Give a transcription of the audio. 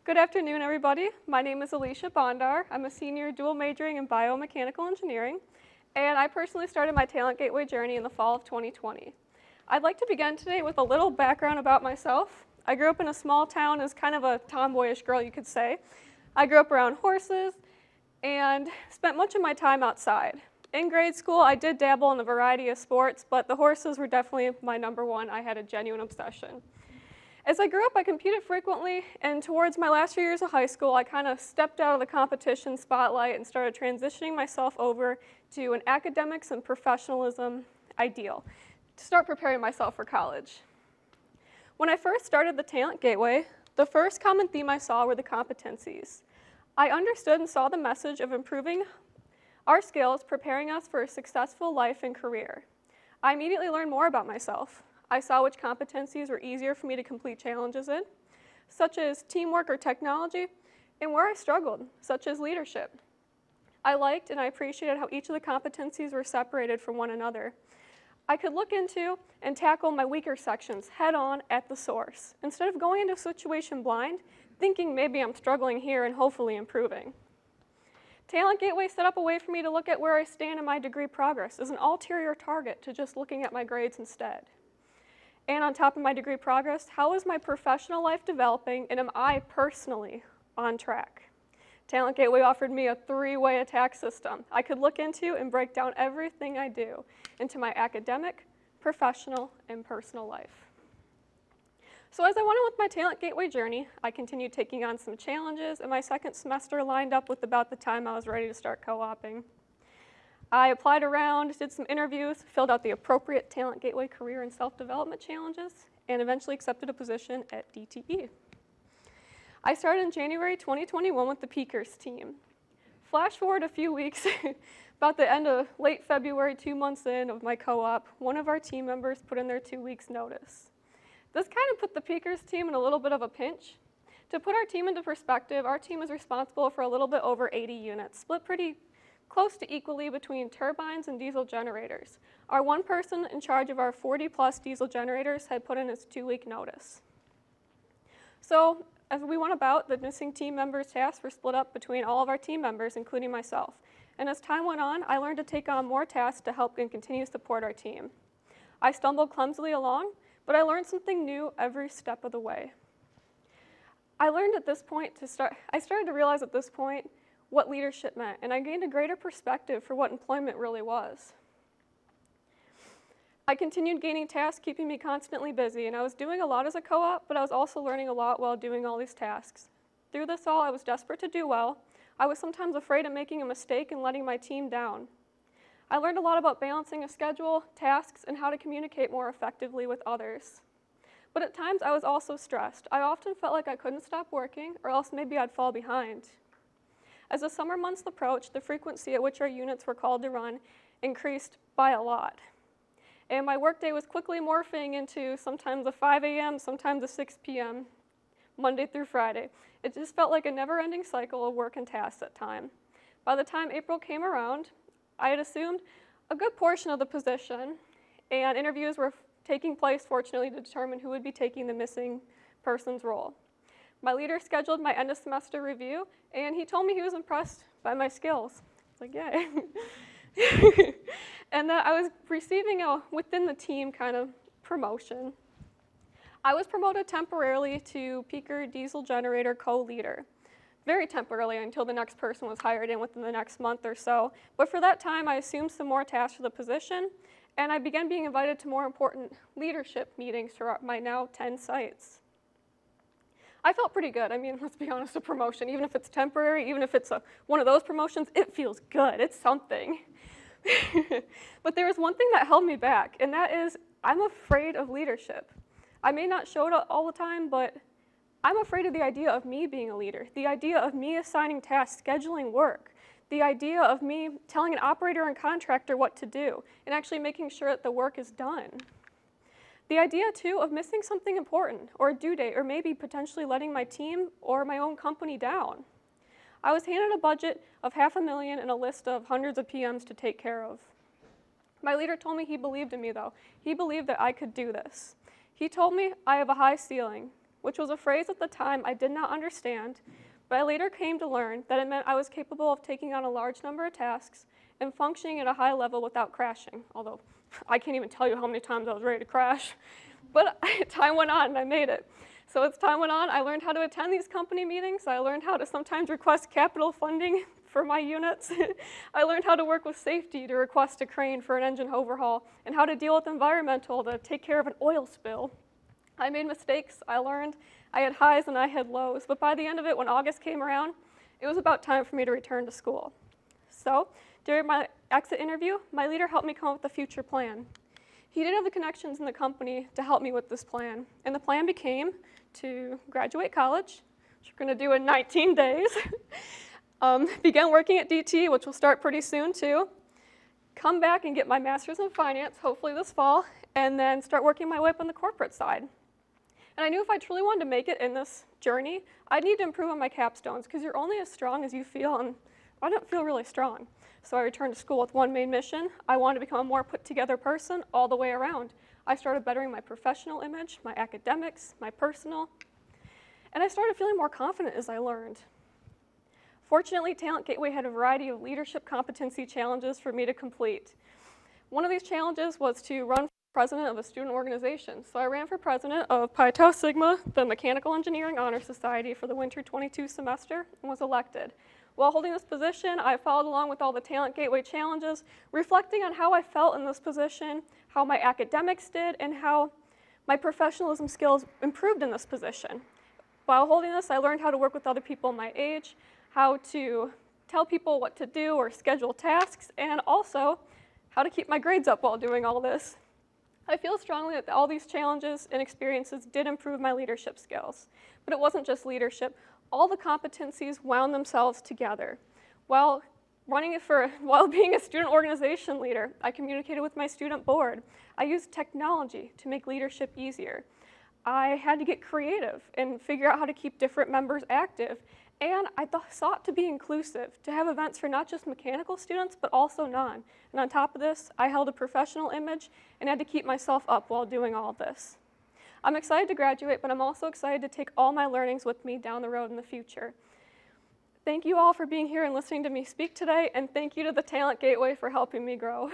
Good afternoon, everybody. My name is Alicia Bondar. I'm a senior dual majoring in biomechanical engineering, and I personally started my Talent Gateway journey in the fall of 2020. I'd like to begin today with a little background about myself. I grew up in a small town as kind of a tomboyish girl, you could say. I grew up around horses and spent much of my time outside. In grade school, I did dabble in a variety of sports, but the horses were definitely my number one. I had a genuine obsession. As I grew up, I competed frequently, and towards my last few years of high school, I kind of stepped out of the competition spotlight and started transitioning myself over to an academics and professionalism ideal to start preparing myself for college. When I first started the Talent Gateway, the first common theme I saw were the competencies. I understood and saw the message of improving our skills, preparing us for a successful life and career. I immediately learned more about myself. I saw which competencies were easier for me to complete challenges in, such as teamwork or technology, and where I struggled, such as leadership. I liked and I appreciated how each of the competencies were separated from one another. I could look into and tackle my weaker sections head-on at the source, instead of going into a situation blind, thinking maybe I'm struggling here and hopefully improving. Talent Gateway set up a way for me to look at where I stand in my degree progress as an ulterior target to just looking at my grades instead. And on top of my degree progress, how is my professional life developing, and am I personally on track? Talent Gateway offered me a three-way attack system I could look into and break down everything I do into my academic, professional, and personal life. So as I went on with my Talent Gateway journey, I continued taking on some challenges, and my second semester lined up with about the time I was ready to start co-oping. I applied around, did some interviews, filled out the appropriate Talent Gateway career and self-development challenges, and eventually accepted a position at DTE. I started in January 2021 with the Peakers team. Flash forward a few weeks, about the end of late February, 2 months in of my co-op, one of our team members put in their 2 weeks notice. This kind of put the Peakers team in a little bit of a pinch. To put our team into perspective, our team is responsible for a little bit over 80 units, split pretty close to equally between turbines and diesel generators. Our one person in charge of our 40-plus diesel generators had put in his 2-week notice. So as we went about, the missing team members' tasks were split up between all of our team members, including myself. And as time went on, I learned to take on more tasks to help and continue to support our team. I stumbled clumsily along, but I learned something new every step of the way. I started to realize at this point what leadership meant, and I gained a greater perspective for what employment really was. I continued gaining tasks, keeping me constantly busy, and I was doing a lot as a co-op, but I was also learning a lot while doing all these tasks. Through this all, I was desperate to do well. I was sometimes afraid of making a mistake and letting my team down. I learned a lot about balancing a schedule, tasks, and how to communicate more effectively with others. But at times, I was also stressed. I often felt like I couldn't stop working, or else maybe I'd fall behind. As the summer months approached, the frequency at which our units were called to run increased by a lot. And my workday was quickly morphing into sometimes a 5 a.m., sometimes a 6 p.m., Monday through Friday. It just felt like a never-ending cycle of work and tasks at time. By the time April came around, I had assumed a good portion of the position, and interviews were taking place, fortunately, to determine who would be taking the missing person's role. My leader scheduled my end-of-semester review, and he told me he was impressed by my skills. It's like, yay. And that I was receiving a within-the-team kind of promotion. I was promoted temporarily to peaker diesel generator co-leader. Very temporarily until the next person was hired in within the next month or so. But for that time, I assumed some more tasks for the position, and I began being invited to more important leadership meetings throughout my now 10 sites. I felt pretty good. I mean, let's be honest, a promotion, even if it's temporary, even if it's one of those promotions, it feels good. It's something. But there was one thing that held me back, and that is I'm afraid of leadership. I may not show it all the time, but I'm afraid of the idea of me being a leader, the idea of me assigning tasks, scheduling work, the idea of me telling an operator and contractor what to do, and actually making sure that the work is done. The idea, too, of missing something important, or a due date, or maybe potentially letting my team or my own company down. I was handed a budget of $500,000 and a list of hundreds of PMs to take care of. My leader told me he believed in me, though. He believed that I could do this. He told me I have a high ceiling, which was a phrase at the time I did not understand, but I later came to learn that it meant I was capable of taking on a large number of tasks and functioning at a high level without crashing, although I can't even tell you how many times I was ready to crash. But time went on and I made it. So as time went on, I learned how to attend these company meetings. I learned how to sometimes request capital funding for my units. I learned how to work with safety to request a crane for an engine overhaul, and how to deal with environmental to take care of an oil spill. I made mistakes, I learned, I had highs and I had lows, but by the end of it, when August came around, it was about time for me to return to school. So during my exit interview, my leader helped me come up with a future plan. He did have the connections in the company to help me with this plan, and the plan became to graduate college, which we're going to do in 19 days, begin working at DT, which will start pretty soon too, come back and get my master's in finance, hopefully this fall, and then start working my way up on the corporate side. And I knew if I truly wanted to make it in this journey, I'd need to improve on my capstones, because you're only as strong as you feel, and I don't feel really strong. So I returned to school with one main mission. I wanted to become a more put-together person all the way around. I started bettering my professional image, my academics, my personal, and I started feeling more confident as I learned. Fortunately, Talent Gateway had a variety of leadership competency challenges for me to complete. One of these challenges was to run for president of a student organization. So I ran for president of Pi Tau Sigma, the Mechanical Engineering Honor Society, for the winter 22 semester, and was elected. While holding this position, I followed along with all the Talent Gateway challenges, reflecting on how I felt in this position, how my academics did, and how my professionalism skills improved in this position. While holding this, I learned how to work with other people my age, how to tell people what to do or schedule tasks, and also how to keep my grades up while doing all this. I feel strongly that all these challenges and experiences did improve my leadership skills. But it wasn't just leadership. All the competencies wound themselves together. While being a student organization leader, I communicated with my student board. I used technology to make leadership easier. I had to get creative and figure out how to keep different members active. And I sought to be inclusive, to have events for not just mechanical students, but also non. And on top of this, I held a professional image and had to keep myself up while doing all of this. I'm excited to graduate, but I'm also excited to take all my learnings with me down the road in the future. Thank you all for being here and listening to me speak today, and thank you to the Talent Gateway for helping me grow.